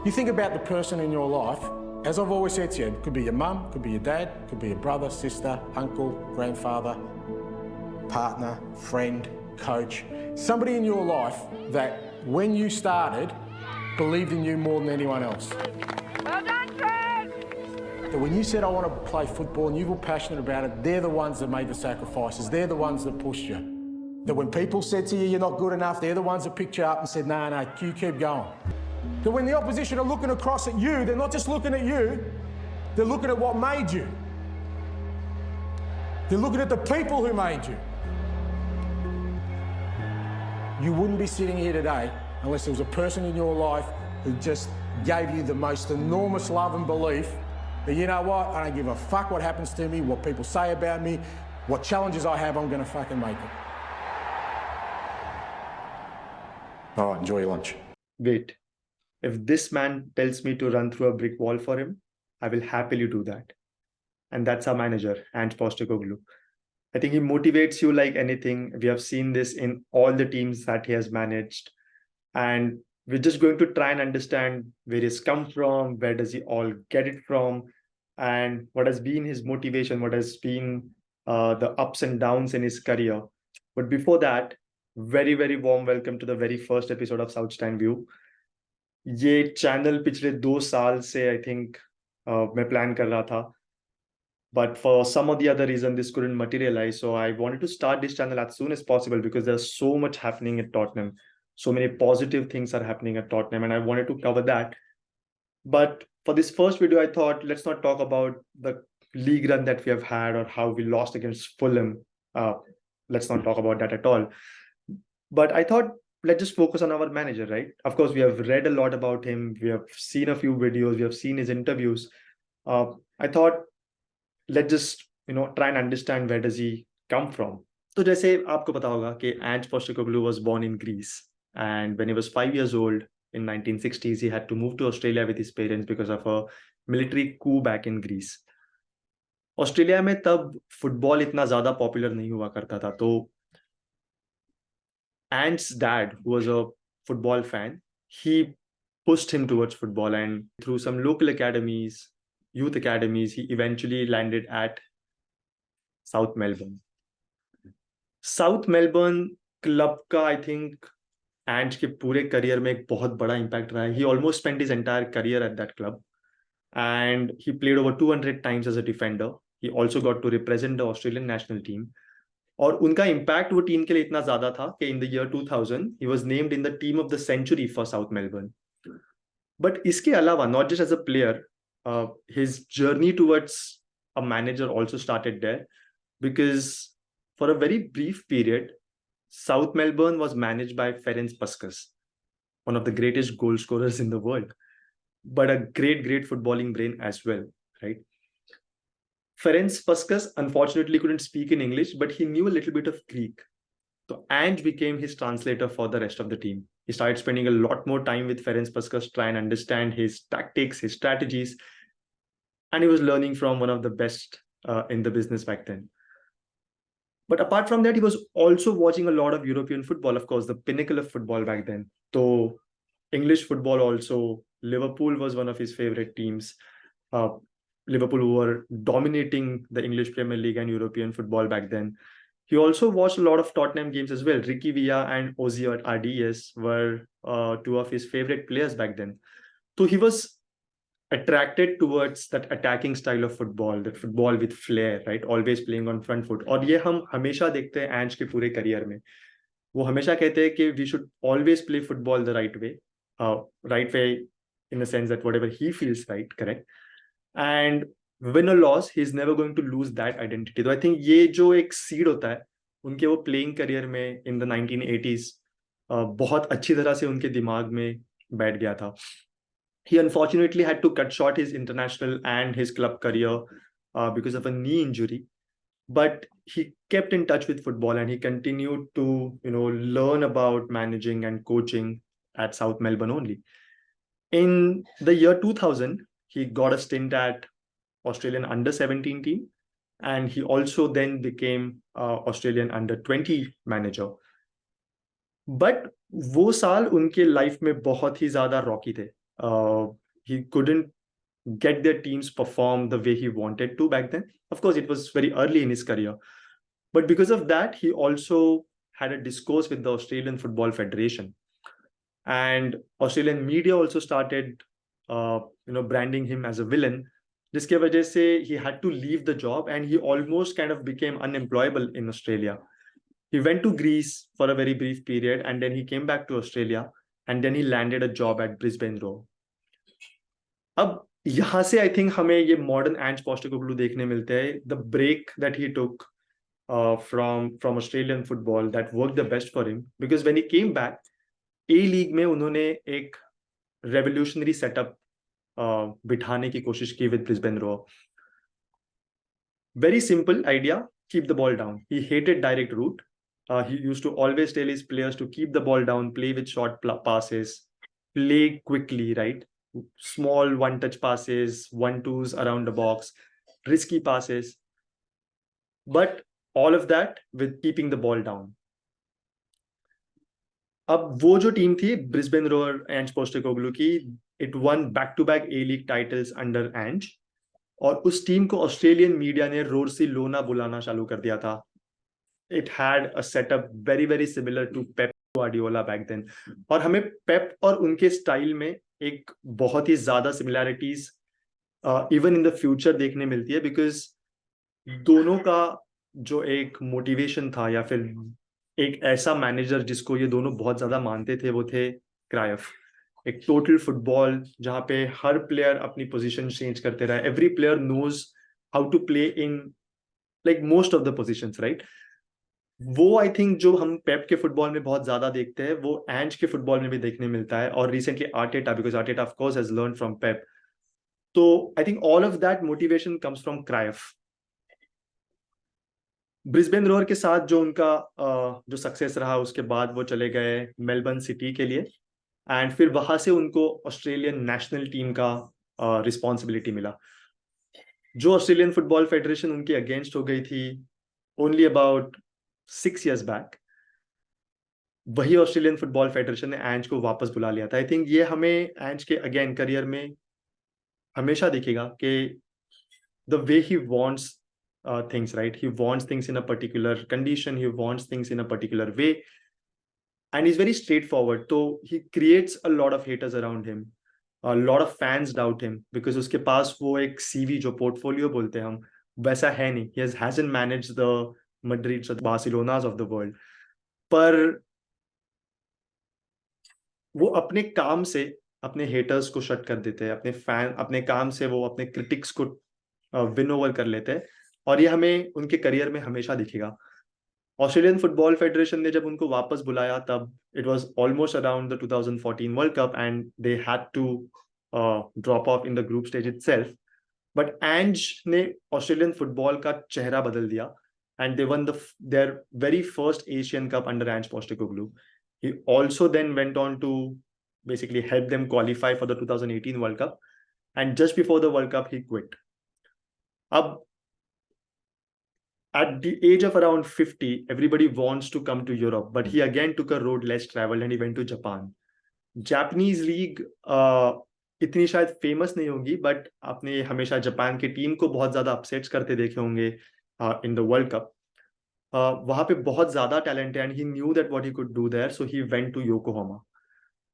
You think about the person in your life, as I've always said to you, it could be your mum, could be your dad, could be your brother, sister, uncle, grandfather, partner, friend, coach. Somebody in your life that when you started believed in you more than anyone else. Well done, Trent! That when you said, I want to play football and you were passionate about it, they're the ones that made the sacrifices. They're the ones that pushed you. That when people said to you, you're not good enough, they're the ones that picked you up and said, no, you keep going. That when the opposition are looking across at you, they're not just looking at you, they're looking at what made you. They're looking at the people who made you. You wouldn't be sitting here today unless there was a person in your life who just gave you the most enormous love and belief that, you know what, I don't give a fuck what happens to me, what people say about me, what challenges I have, I'm going to fucking make it. All right, enjoy your lunch. Wait, if this man tells me to run through a brick wall for him, I will happily do that. And that's our manager, Ange Postecoglou. I think he motivates you like anything. We have seen this in all the teams that he has managed. And we're just going to try and understand where he's come from, where does he all get it from, and what has been his motivation, what has been the ups and downs in his career. But before that, very, very warm welcome to the very first episode of South Stand View. ये channel पिछले 2 साल से I think मैं plan कर रहा था. But for some or the other reason, this couldn't materialize. So I wanted to start this channel as soon as possible because there's so much happening at Tottenham. So many positive things are happening at Tottenham and I wanted to cover that. But for this first video, I thought, let's not talk about the league run that we have had or how we lost against Fulham. Let's not talk about that at all. But I thought, let's just focus on our manager, right? Of course, we have read a lot about him. We have seen a few videos. We have seen his interviews. I thought, let's just try and understand where does he come from. So जैसे आपको पता होगा कि Ange Postecoglou was born in Greece, and when he was 5 years old in 1960s, he had to move to Australia with his parents because of a military coup back in Greece. Australia में तब football इतना ज्यादा popular नहीं हुआ करता था, तो Ange's dad, who was a football fan, he pushed him towards football, and through some local academies, youth academies, he eventually landed at South Melbourne. South Melbourne club का I think Ange के पूरे career में एक बहुत बड़ा impact रहा है. He almost spent his entire career at that club, and he played over 200 times as a defender. He also got to represent the Australian national team. और उनका impact वो टीम के लिए इतना ज़्यादा था कि in the year 2000 he was named in the team of the century for South Melbourne. But इसके अलावा, not just as a player, his journey towards a manager also started there, because for a very brief period, South Melbourne was managed by Ferenc Puskás, one of the greatest goal scorers in the world, but a great footballing brain as well, right? Ferenc Puskás unfortunately couldn't speak in English, but he knew a little bit of Greek. So Ange became his translator for the rest of the team. He started spending a lot more time with Ferenc Puskás to try and understand his tactics, his strategies, and he was learning from one of the best in the business back then. But apart from that, he was also watching a lot of European football, of course, the pinnacle of football back then. So English football also, Liverpool was one of his favorite teams. Liverpool who were dominating the English Premier League and European football back then. He also watched a lot of Tottenham games as well. Ricky Villa and Ozzy RDS were 2 of his favorite players back then. So he was attracted towards that attacking style of football, that football with flair, right? Always playing on front foot. और ये हम हमेशा देखते हैं Ange के पूरे career में. वो हमेशा कहते हैं कि we should always play football the right way. Right way in the sense that whatever he feels right, correct? And win or loss, he's never going to lose that identity. So I think ये जो एक seed होता है, उनके वो playing career में in the 1980s बहुत अच्छी तरह से उनके दिमाग में बैठ गया था. He unfortunately had to cut short his international and his club career because of a knee injury. But he kept in touch with football and he continued to, learn about managing and coaching at South Melbourne only. In the year 2000, he got a stint at Australian under-17 team, and he also then became Australian under-20 manager. But वो साल उनके life में बहुत ही ज्यादा Rocky थे. He couldn't get their teams perform the way he wanted to back then. Of course, it was very early in his career. But because of that, he also had a discourse with the Australian Football Federation. And Australian media also started, branding him as a villain. जिसके वजह से he had to leave the job and he almost kind of became unemployable in Australia. He went to Greece for a very brief period and then he came back to Australia and then he landed a job at Brisbane Roar. अब यहाँ से I think हमें ये modern Ange Postecoglou देखने मिलते हैं. The break that he took from Australian football that worked the best for him, because when he came back, A League में उन्होंने एक revolutionary setup बिठाने की कोशिश की with Brisbane Roar. Very simple idea, keep the ball down. He hated direct route. He used to always tell his players to keep the ball down, play with short passes, play quickly, right? Small one-touch passes, one-twos around the box, risky passes. But all of that with keeping the ball down. अब वो जो team थी Brisbane Roar Ange Postecoglou की, it won back to back A League titles under Ange, और उस team को Australian media ने रोरसी लोना बुलाना चालू कर दिया था. It had a setup very very similar to Pep Guardiola back then. और हमें पेप और उनके स्टाइल में एक बहुत ही ज्यादा similarities even in the future देखने मिलती है, बिकॉज दोनों का जो एक मोटिवेशन था या फिर एक ऐसा मैनेजर जिसको ये दोनों बहुत ज्यादा मानते थे, वो थे क्राइफ. एक टोटल फुटबॉल जहाँ पे हर प्लेयर अपनी पोजीशन चेंज करते रहे. Every player knows how to play in like most of the positions, right. वो आई थिंक जो हम पेप के फुटबॉल में बहुत ज्यादा देखते हैं, वो एंज के फुटबॉल में भी देखने मिलता है. और recently Arteta, because Arteta of course has learn from Pep. तो I think all of that motivation comes from Cruyff. Brisbane Roar के साथ जो उनका जो सक्सेस रहा, उसके बाद वो चले गए मेलबर्न सिटी के लिए, एंड फिर वहां से उनको ऑस्ट्रेलियन नेशनल टीम का रिस्पॉन्सिबिलिटी मिला. जो ऑस्ट्रेलियन फुटबॉल फेडरेशन उनके अगेंस्ट हो गई थी ओनली अबाउट 6 years बैक, वही ऑस्ट्रेलियन फुटबॉल फेडरेशन ने एंज को वापस बुला लिया था. आई थिंक ये हमें एंज के अगेन करियर में हमेशा दिखेगा कि the way he wants things, right? He wants things in a particular condition, he wants things in a particular way, and he's very straightforward. So he creates a lot of haters around him. A lot of fans doubt him because उसके पास वो एक CV जो portfolio बोलते हैं हम, वैसा है नहीं. He hasn't managed the Madrids or the Barcelonas of the world. पर वो अपने काम से अपने haters को shut कर देते हैं. अपने काम से वो अपने critics को win over कर लेते हैं. और ये हमें उनके करियर में हमेशा दिखेगा. ऑस्ट्रेलियन फुटबॉल फेडरेशन ने जब उनको वापस बुलाया, तब it was almost around the 2014 World Cup and they had to drop off in the group stage itself. But Ange ने ऑस्ट्रेलियन फुटबॉल का चेहरा बदल दिया and they won their very first Asian Cup under Ange Postecoglou. He also then went on to basically help them qualify for the 2018 World Cup, and just before the World Cup he quit. अब at the age of around 50, everybody wants to come to Europe, but he again took a road less traveled and he went to Japan. Japanese league इतनी शायद famous नहीं होगी, but आपने हमेशा Japan की team को बहुत ज्यादा अपसेट्स करते देखे होंगे इन द वर्ल्ड कप. वहां पे बहुत ज्यादा टैलेंट है and he knew that what he could do there, so he went to Yokohama.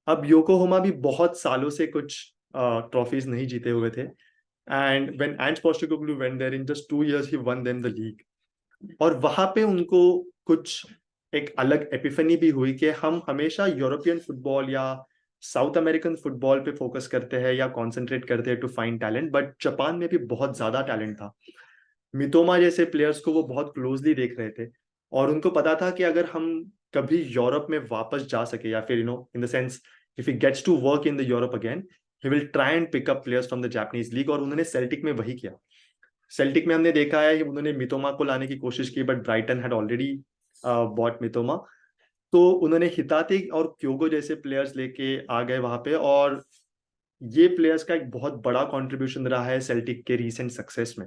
अब योकोहामा भी बहुत सालों से कुछ ट्रॉफीज नहीं जीते हुए थे, and when Ange Postecoglou went there, in just 2 years he won them the league. और वहां पे उनको कुछ एक अलग एपिफनी भी हुई कि हम हमेशा यूरोपियन फुटबॉल या साउथ अमेरिकन फुटबॉल पे फोकस करते हैं या कंसंट्रेट करते हैं to find talent, but Japan में भी बहुत ज्यादा टैलेंट था. मितोमा जैसे प्लेयर्स को वो बहुत क्लोजली देख रहे थे और उनको पता था कि अगर हम कभी यूरोप में वापस जा सके, या फिर in the sense if he gets to work in the Europe again, he will try and pick up players from the Japanese league. और उन्होंने सेल्टिक में वही किया. सेल्टिक में हमने देखा है कि उन्होंने मितोमा को लाने की कोशिश की, but Brighton had already bought Mitoma. तो उन्होंने हिताते और क्योगो जैसे प्लेयर्स लेके आ गए वहां पे, और ये प्लेयर्स का एक बहुत बड़ा कंट्रीब्यूशन रहा है सेल्टिक के रीसेंट सक्सेस में.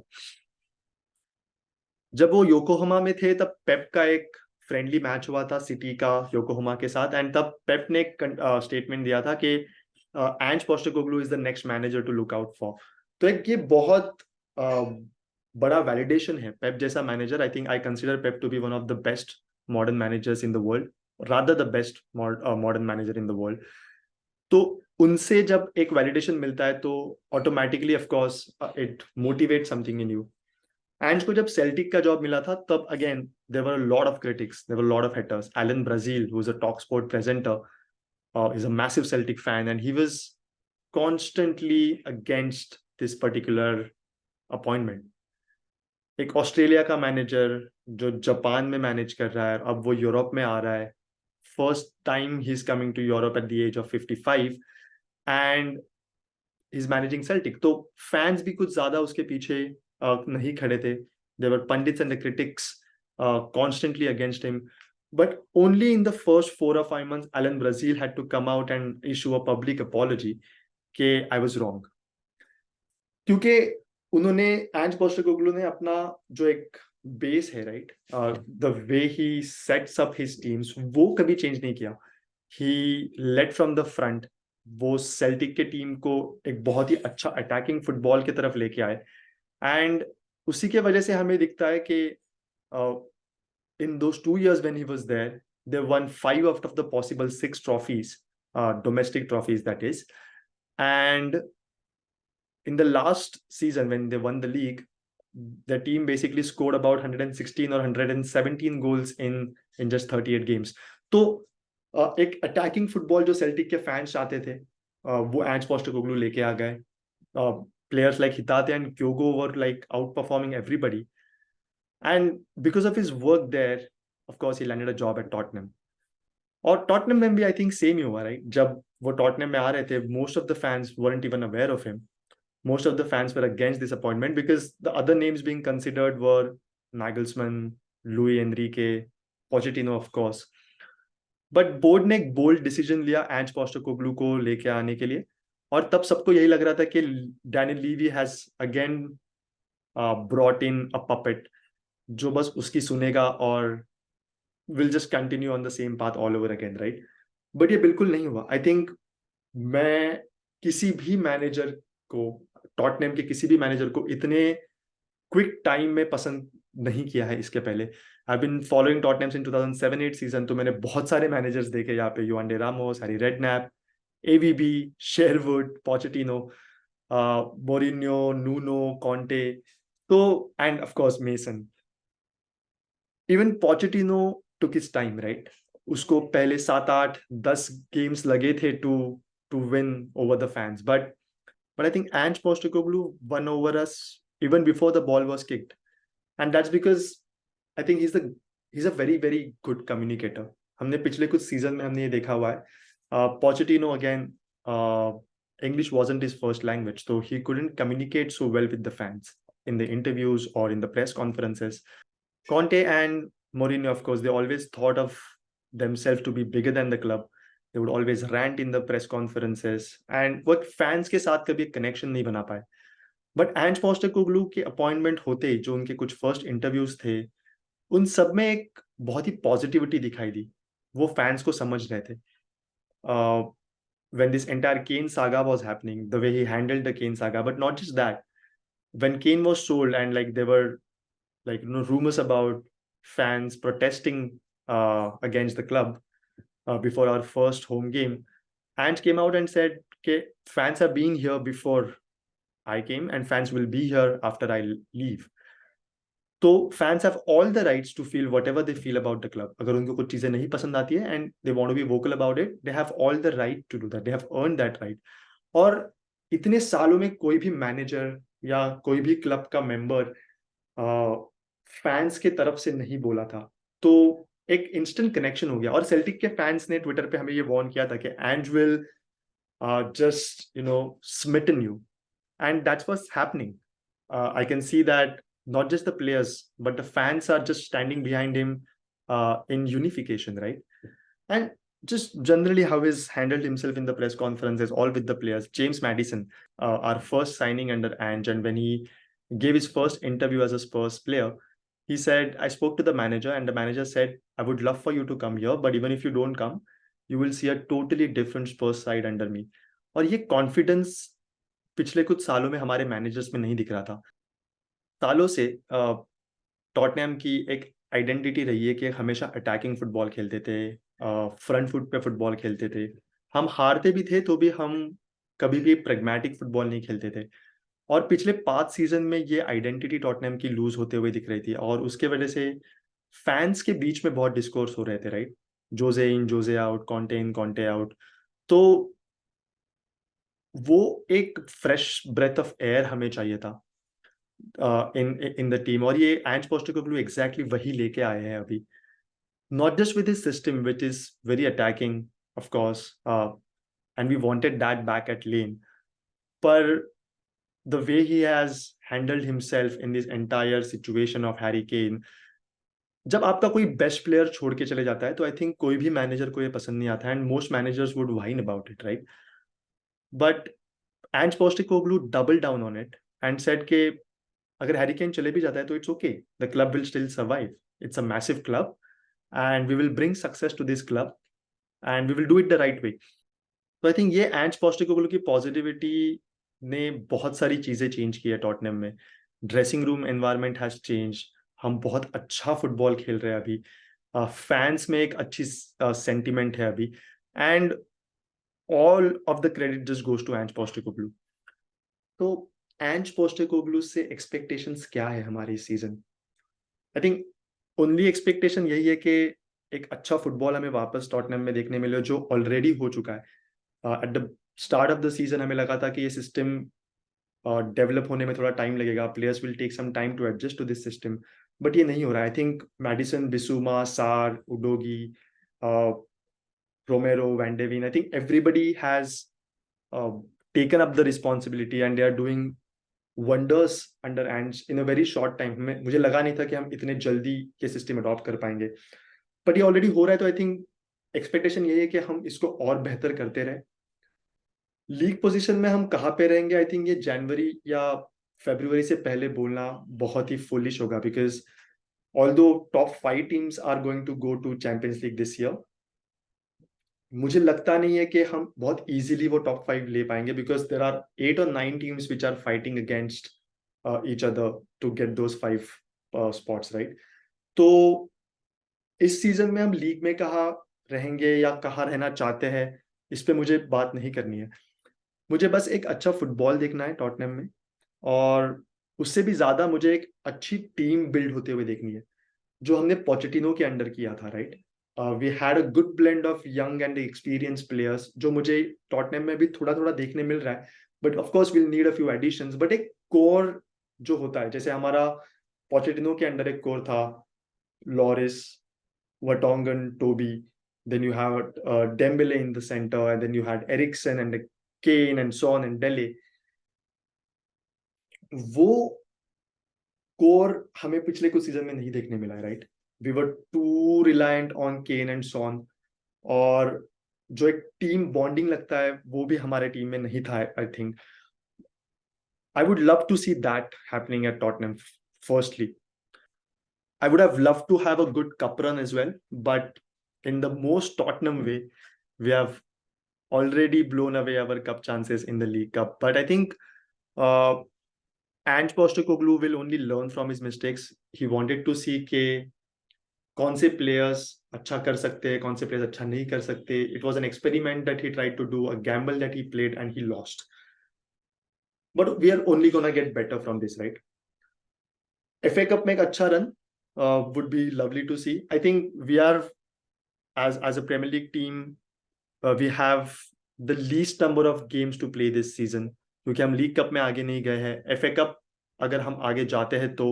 जब वो योकोहामा में थे, तब पेप का एक फ्रेंडली मैच हुआ था सिटी का योकोहामा के साथ, एंड तब पेप ने एक स्टेटमेंट दिया था कि Ange Postecoglou is the next manager to look out for. तो एक ये बहुत बड़ा वैलिडेशन है पेप जैसा manager. I think I consider Pep to be one of the best modern managers in the world, rather the best modern manager in the world. तो उनसे जब एक वैलिडेशन मिलता है तो automatically of course it motivate something in you. Ange को जब Celtic का जॉब मिला था तब again there were a lot of critics, there were lot of haters. Alan Brazil, who is a talk sport presenter, is a massive Celtic fan, and he was constantly against this particular appointment. एक Australia का manager जो Japan में manage कर रहा है, अब वो Europe में आ रहा है. First time he is coming to Europe at the age of 55 and he is managing Celtic. तो फैंस भी कुछ ज्यादा उसके पीछे नहीं खड़े थे. There were pundits and the critics constantly against him. But only in the first 4 or 5 months, Alan Brazil had to come out and issue a public apology कि I was wrong. क्योंकि उन्होंने एंज पोस्टेकोग्लू ने अपना जो एक base है, right, the way he sets up his teams, वो कभी चेंज नहीं किया. ही लेड फ्रॉम द फ्रंट. वो सेल्टिक के टीम को एक बहुत ही अच्छा अटैकिंग फुटबॉल की तरफ लेके आए. एंड उसी के वजह से हमें दिखता है कि in those 2 years when he was there, they won 5 out of the possible 6 trophies, domestic trophies that is. And in the last season when they won the league, the team basically scored about 116 or 117 goals in just 38 games. तो एक attacking football जो Celtic के fans चाहते थे वो एंज Postecoglou लेके आ गए. Players like Hitate and Kyogo were like outperforming everybody. And because of his work there, of course, he landed a job at Tottenham. और टॉटनहम में भी आई थिंक सेम ही हुआ, राइट. जब वो टॉटनहम में आ रहे थे, most of the fans weren't even aware of him. Most of the fans were against this appointment because the other names being considered were Nagelsmann, Luis Enrique, Pochettino, of course. But board ने एक bold decision लिया एंज Postecoglou को लेके आने के लिए. और तब सबको यही लग रहा था कि Daniel Levy has again brought in a puppet जो बस उसकी सुनेगा और will just continue on the same path all over again, right? But ये बिल्कुल नहीं हुआ. I think मैं किसी भी मैनेजर को, टॉटनहम के किसी भी मैनेजर को इतने क्विक टाइम में पसंद नहीं किया है इसके पहले. I've been following Tottenham in 2007-8 season, तो मैंने बहुत सारे मैनेजर्स देखे यहाँ पे. Juande Ramos, Harry Redknapp, AVB, Sherwood, Pochettino, Mourinho, Nuno, Conte, तो end of course Mason. Even Pochettino took his time, right? उसको पहले 7-8-10 games लगे थे to win over the fans, but I think Ange Postecoglou won over us even before the ball was kicked, and that's because I think he's a very very good communicator. हमने पिछले कुछ season में हमने ये देखा हुआ है. Pochettino again, English wasn't his first language, so he couldn't communicate so well with the fans in the interviews or in the press conferences. Conte and Mourinho, of course, they always thought of themselves to be bigger than the club. They would always rant in the press conferences, and वो fans के साथ कभी connection नहीं बना पाए. But Ange Postecoglou के appointment होते ही जो उनके कुछ first interviews थे, उन सब में एक बहुत ही positivity दिखाई दी. वो fans को समझ रहे थे. When this entire Kane saga was happening, the way he handled the Kane saga, but not just that. When Kane was sold and like there were like rumors about fans protesting against the club before our first home game, Ange came out and said, okay, fans have been here before I came and fans will be here after I leave. So fans have all the rights to feel whatever they feel about the club. अगर उनको कुछ चीजें नहीं पसंद आती है and they want to be vocal about it, they have all the right to do that. They have earned that right. और इतने सालों में कोई भी मैनेजर या कोई भी क्लब का मेंबर फैंस के तरफ से नहीं बोला था, तो एक इंस्टेंट कनेक्शन हो गया. और सेल्टिक के फैंस ने ट्विटर पे हमें ये वार्न किया था कि Ange will just smitten you, and that's what's happening. I can see that not just the players but the fans are just standing behind him in unification, right? And just generally how he's handled himself in the press conferences, all with the players. James Maddison, our first signing under Ange, and when he gave his first interview as a Spurs player, he said, I spoke to the manager and the manager said, I would love for you to come here, but even if you don't come, you will see a totally different Spurs side under me. और ये confidence पिछले कुछ सालों में हमारे managers में नहीं दिख रहा था। सालों से टॉटनहम की एक आइडेंटिटी रही है कि हमेशा अटैकिंग फुटबॉल खेलते थे, फ्रंट फुट पे फुटबॉल खेलते थे। हम हारते भी थे तो भी हम कभी भी प्रैग्मेटिक फुटबॉल नहीं खेलते थे। और पिछले 5 सीजन में ये आइडेंटिटी टॉटनहम की लूज होते हुए दिख रही थी, और उसके वजह से फैंस के बीच में बहुत डिस्कोर्स हो रहे थे, राइट? जोजे इन जोजे आउट, कॉन्टे इन कॉन्टे आउट। तो वो एक फ्रेश ब्रेथ ऑफ एयर हमें चाहिए था इन इन द टीम, और ये एंज पोस्टेकोग्लू एग्जैक्टली वही लेके आए हैं अभी। Not just with his system, which is very attacking, of course, and we wanted that back at lane, but the way he has handled himself in this entire situation of Harry Kane, जब आपका कोई best player छोड़ के चले जाता है तो I think कोई भी मैनेजर को ये पसंद नहीं आता है, and most managers would whine about it, right? But Ange Postecoglou doubled down on it and said कि अगर हैरी केन चले भी जाता है तो it's okay, the club will still survive, it's a massive club and we will bring success to this club and we will do it the right way. तो I think ये एंज Postecoglou की positivity ने बहुत सारी चीजें change की है Tottenham में। Dressing room environment has change, हम बहुत अच्छा फुटबॉल खेल रहे हैं अभी, फैंस में एक अच्छी सेंटिमेंट है अभी, and all of the credit just goes to Ange Postecoglou. तो एंज पोस्टेकोग्लू से एक्सपेक्टेशंस क्या है हमारे इस season? I think only expectation यही है कि एक अच्छा फुटबॉल हमें वापस टॉटनहम में देखने मिले, जो ऑलरेडी हो चुका है। At the start of the season हमें लगा था कि ये सिस्टम डेवलप होने में थोड़ा टाइम लगेगा, players will take some time to adjust to this system, but ये नहीं हो रहा है। I think Maddison, Bissouma, Sarr, Udogie, Romero, Van de Ven, I think everybody has taken up the responsibility and they are doing wonders under Ange's in a very short time. मुझे लगा नहीं था कि हम इतने जल्दी ये सिस्टम अडॉप्ट कर पाएंगे, बट ये ऑलरेडी हो रहा है। तो आई थिंक एक्सपेक्टेशन यही है कि हम इसको और बेहतर करते रहे। लीग पोजीशन में हम कहाँ पे रहेंगे, आई थिंक ये जनवरी या फरवरी से पहले बोलना बहुत ही फुलिश होगा, because although top 5 teams are going to go to Champions League this year, मुझे लगता नहीं है कि हम बहुत इजीली वो टॉप 5 ले पाएंगे, बिकॉज देर आर 8 और 9 teams which are fighting against each other to get those 5 spots, right? तो इस सीजन में हम लीग में कहाँ रहेंगे या कहाँ रहना चाहते हैं, इस पे मुझे बात नहीं करनी है। मुझे बस एक अच्छा फुटबॉल देखना है टॉटनहम में, और उससे भी ज्यादा मुझे एक अच्छी टीम बिल्ड होते हुए देखनी है, जो हमने पोचेटिनो के अंडर किया था, right? We had a good blend of young and experience players, जो मुझे टॉटनहम में भी थोड़ा थोड़ा देखने मिल रहा है, but of course will need a few additions. But एक कोर जो होता है, जैसे हमारा पोचेटिनो के अंडर एक कोर था, लॉरिस, वटोंगन, Toby, then you have Dembele in the center, and then you had Eriksen and Kane and Son and Dele. वो कोर हमें पिछले कुछ सीजन में नहीं देखने मिला है, right? We were too reliant on Kane and Son, और जो एक टीम बॉन्डिंग लगता है वो भी हमारे टीम में नहीं था। I think I would love to see that happening at Tottenham. Firstly I would have loved to have a good cup run as well, but in the most Tottenham way, we have already blown away our cup chances in the League Cup. But I think uh, Ange Postecoglou will only learn from his mistakes. He wanted to see के कौन से players अच्छा कर सकते हैं, कौन से players अच्छा नहीं कर सकते. It was an experiment that he tried to do, a gamble that he played, and he lost. But we are only gonna get better from this, right? FA Cup में एक अच्छा run would be lovely to see. I think we are, as a Premier League team, we have the least number of games to play this season, क्योंकि हम league cup में आगे नहीं गए हैं। एफए कप अगर हम आगे जाते हैं तो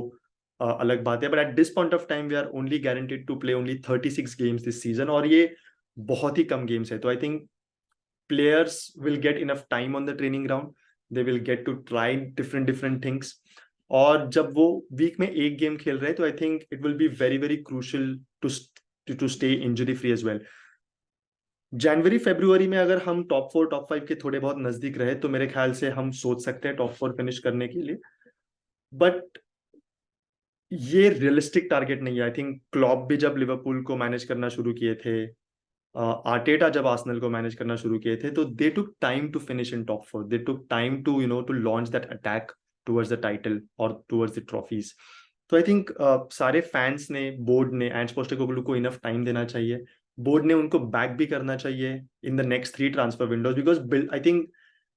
अलग बात है, but at this point of time we are only guaranteed to play only 36 games this season, और ये बहुत ही कम गेम्स है। तो I think players will get enough time on the training ground, they will get to try different different things, और जब वो वीक में एक गेम खेल रहे हैं तो I think it will be very very crucial to stay injury free as well. जनवरी फरवरी में अगर हम टॉप 4 टॉप 5 के थोड़े बहुत नजदीक रहे तो मेरे ख्याल से हम सोच सकते हैं टॉप 4 फिनिश करने के लिए, बट ये रियलिस्टिक टारगेट नहीं है। आई थिंक क्लॉप भी जब लिवरपूल को मैनेज करना शुरू किए थे, आर्टेटा जब आर्सेनल को मैनेज करना शुरू किए थे, तो they took time to finish in top 4, they took time to to launch that attack towards the title और टुवर्ड्स द ट्रॉफीज. तो आई थिंक सारे फैंस ने, बोर्ड ने एंज पोस्टेकोग्लू को इनफ टाइम देना चाहिए. बोर्ड ने उनको बैक भी करना चाहिए in the next 3 transfer windows, because I think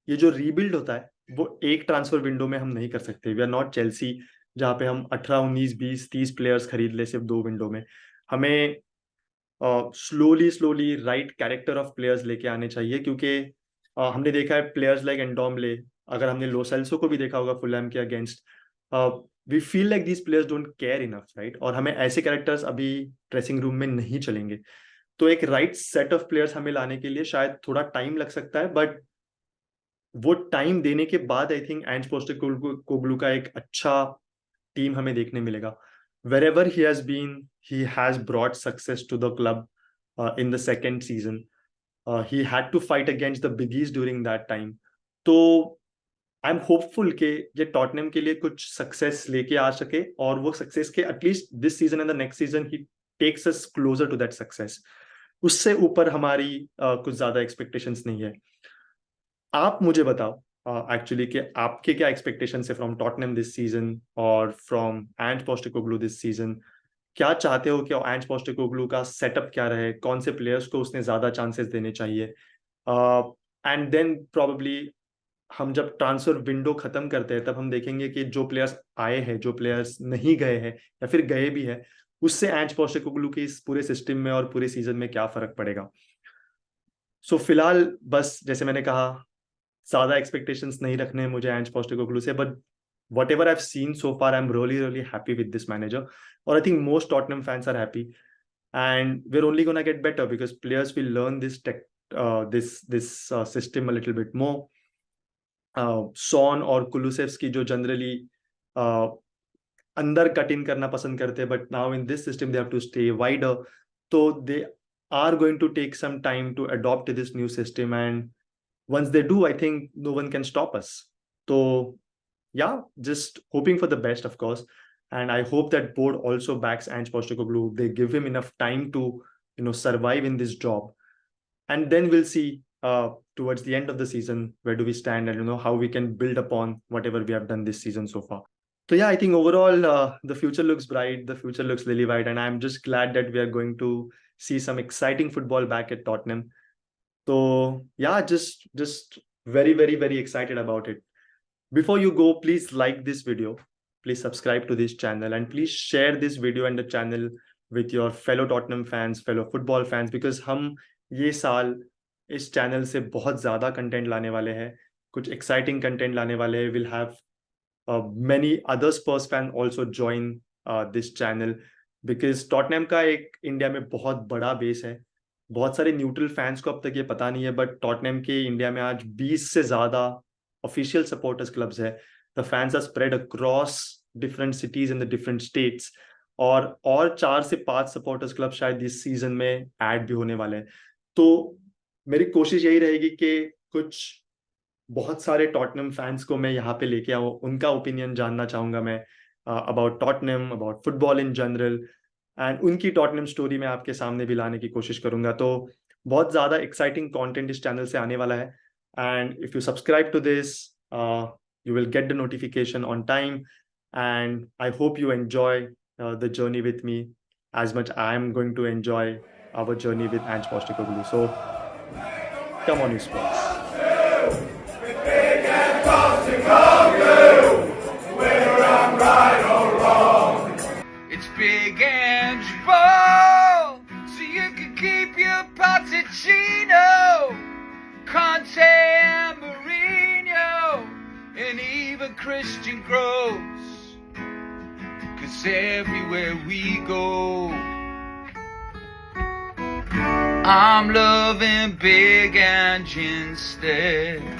ये जो रीबिल्ड होता है वो एक ट्रांसफर विंडो में हम नहीं कर सकते. वी आर नॉट चेल्सी जहाँ पे हम 18, 19, 20, 30 प्लेयर्स खरीद ले सिर्फ 2 विंडो में. हमें slowly right character of players लेके आने चाहिए, क्योंकि हमने देखा है प्लेयर्स लाइक एंडोम्बले, अगर हमने लो सेल्सो को भी देखा होगा फुलहैम के against, we feel like these players don't care enough, right. और हमें ऐसे कैरेक्टर्स अभी ड्रेसिंग रूम में नहीं चलेंगे. तो एक राइट सेट ऑफ प्लेयर्स हमें लाने के लिए शायद थोड़ा टाइम लग सकता है, बट वो टाइम देने के बाद आई थिंक एंज पोस्टेकोग्लू का एक अच्छा टीम हमें देखने मिलेगा. Wherever he has been, he has brought success to the club in the second season. He had to fight against the biggies during that time. तो आई एम होपफुल कि ये Tottenham के लिए कुछ सक्सेस लेके आ सके, और वो सक्सेस के at least this season and the next season he takes us closer to that success. उससे ऊपर हमारी कुछ ज्यादा एक्सपेक्टेशंस नहीं है. आप मुझे बताओ एक्चुअली कि आपके क्या एक्सपेक्टेशंस है फ्रॉम टॉटनहम दिस सीजन और फ्रॉम एंज पोस्टेकोग्लू दिस सीजन. क्या चाहते हो कि एंज पोस्टेकोग्लू का सेटअप क्या रहे, कौन से प्लेयर्स को उसने ज्यादा चांसेस देने चाहिए, एंड देन प्रोबेबली हम जब ट्रांसफर विंडो खत्म करते हैं तब हम देखेंगे कि जो प्लेयर्स आए हैं, जो प्लेयर्स नहीं गए हैं या फिर गए भी हैं, उससे एंज पोस्टेकोग्लू के इस पूरे सिस्टम में और पूरे सीजन में क्या फर्क पड़ेगा. सो फिलहाल बस जैसे मैंने कहा, ज्यादा एक्सपेक्टेशंस नहीं रखने हैं मुझे एंज पोस्टेकोग्लू से, but whatever I've seen so far, I'm really happy with this manager. Or I think most Tottenham fans are happy, and we're only gonna get better because players will learn this system a little bit more. Son और Kulusevski जो generally अंदर cut in करना पसंद करते हैं, but now in this system they have to stay wider, so they are going to take some time to adopt to this new system, and once they do, I think no one can stop us. So yeah, just hoping for the best, of course, and I hope that board also backs Ange Postecoglou. They give him enough time to survive in this job, and then we'll see towards the end of the season where do we stand, and how we can build upon whatever we have done this season so far. So yeah, I think overall the future looks bright, the future looks lily white, and I'm just glad that we are going to see some exciting football back at Tottenham. So yeah, just very excited about it. Before you go, please like this video, please subscribe to this channel, and please share this video and the channel with your fellow Tottenham fans, fellow football fans, because हम ये साल इस channel से बहुत ज़्यादा content लाने वाले हैं, कुछ एक्साइटिंग कंटेंट लाने वाले हैं. We'll have many other Spurs fans also join this channel, because Tottenham का एक इंडिया में बहुत बड़ा बेस है. बहुत सारे न्यूट्रल फैंस को अब तक ये पता नहीं है, बट टॉटनहम के इंडिया में आज 20 से ज़्यादा ऑफिशियल सपोर्टर्स क्लब्स है. The fans are spread across different cities in the different states, और 4 से 5 सपोर्टर्स क्लब शायद इस सीजन में ऐड भी होने वाले हैं. तो मेरी कोशिश यही रहेगी कि कुछ बहुत सारे टॉटनहम फैंस को मैं यहाँ पे लेके आऊँ, उनका ओपिनियन जानना चाहूँगा मैं about Tottenham, about football in general, and उनकी टॉटनहम स्टोरी मैं आपके सामने भी लाने की कोशिश करूँगा. तो बहुत ज़्यादा एक्साइटिंग कंटेंट इस चैनल से आने वाला है, and if you subscribe to this, you will get the notification on time, and I hope you enjoy the journey with me as much I am going to enjoy our journey with Ange Postecoglou. So come on, you Spurs. It's Big Ange Ball, so you can keep your Pochettino, Conte and Mourinho, and even Christian Gross, 'cause everywhere we go, I'm loving Big Ange instead.